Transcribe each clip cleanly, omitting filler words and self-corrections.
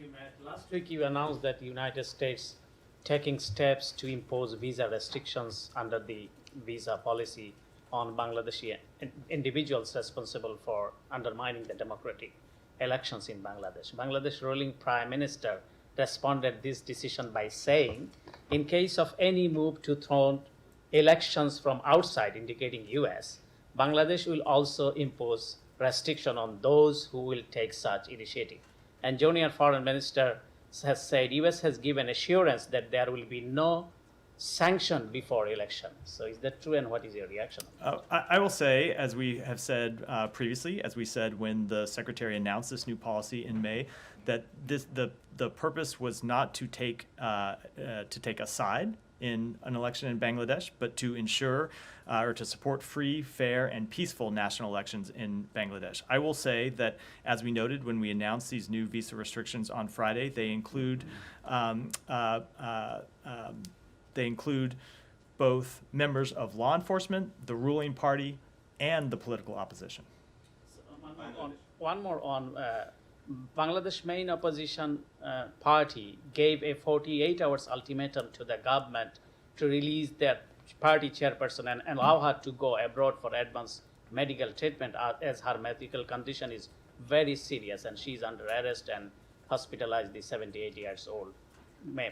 you, Matt. Last week you announced that the United States taking steps to impose visa restrictions under the visa policy on Bangladeshi individuals responsible for undermining the democratic elections in Bangladesh. Bangladesh ruling prime minister responded this decision by saying, in case of any move to thwart elections from outside, indicating US, Bangladesh will also impose restriction on those who will take such initiative. And junior foreign minister has said US has given assurance that there will be no sanction before election. So is that true, and what is your reaction? I will say, as we have said previously, as we said when the secretary announced this new policy in May, that the purpose was not to take a side in an election in Bangladesh, but to ensure or to support free, fair, and peaceful national elections in Bangladesh. I will say that, as we noted when we announced these new visa restrictions on Friday, they include both members of law enforcement, the ruling party, and the political opposition. So one more on Bangladesh main opposition party gave a 48 hours ultimatum to the government to release their party chairperson and allow her to go abroad for advanced medical treatment, as her medical condition is very serious and she's under arrest and hospitalized, the 78 years old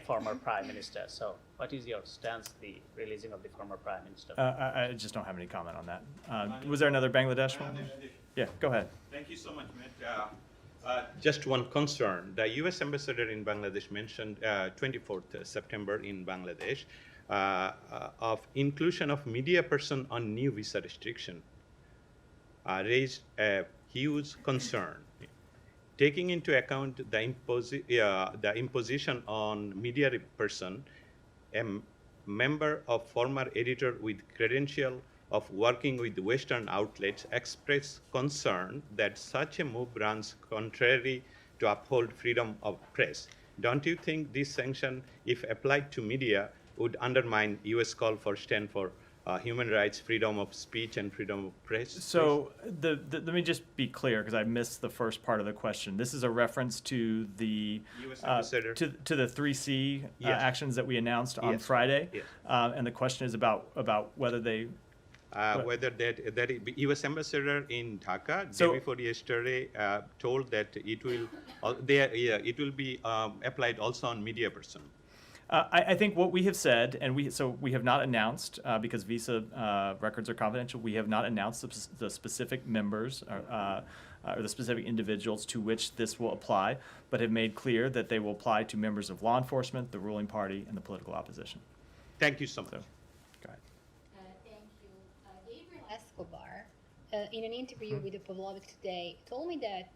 former prime minister. So what is your stance, the releasing of the former prime minister? I just don't have any comment on that. Was there another Bangladesh one? Yeah, go ahead. Thank you so much, Matt. Just one concern. The U.S. ambassador in Bangladesh mentioned 24th September in Bangladesh of inclusion of media person on new visa restriction raised a huge concern. Taking into account the imposition on media person, a member of former editor with credential of working with Western outlets expressed concern that such a move runs contrary to uphold freedom of press. Don't you think this sanction, if applied to media, would undermine U.S. call for stand for human rights, freedom of speech, and freedom of press? So let me just be clear, because I missed the first part of the question. This is a reference to the to the 3C actions that we announced on Friday, and the question is about whether they whether that U.S. ambassador in Dhaka day before yesterday told that it will be applied also on media person. I think what we have said, and we have not announced, because visa records are confidential, we have not announced the specific members or the specific individuals to which this will apply, but have made clear that they will apply to members of law enforcement, the ruling party, and the political opposition. Thank you so much. So, go ahead. Thank you. Gabriel Escobar, in an interview with the Pavlovic today, told me that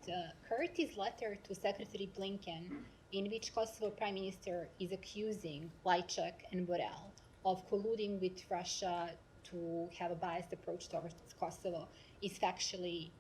Curtis' letter to Secretary Blinken, in which Kosovo Prime Minister is accusing Lajčák and Borrell of colluding with Russia to have a biased approach towards Kosovo, is factually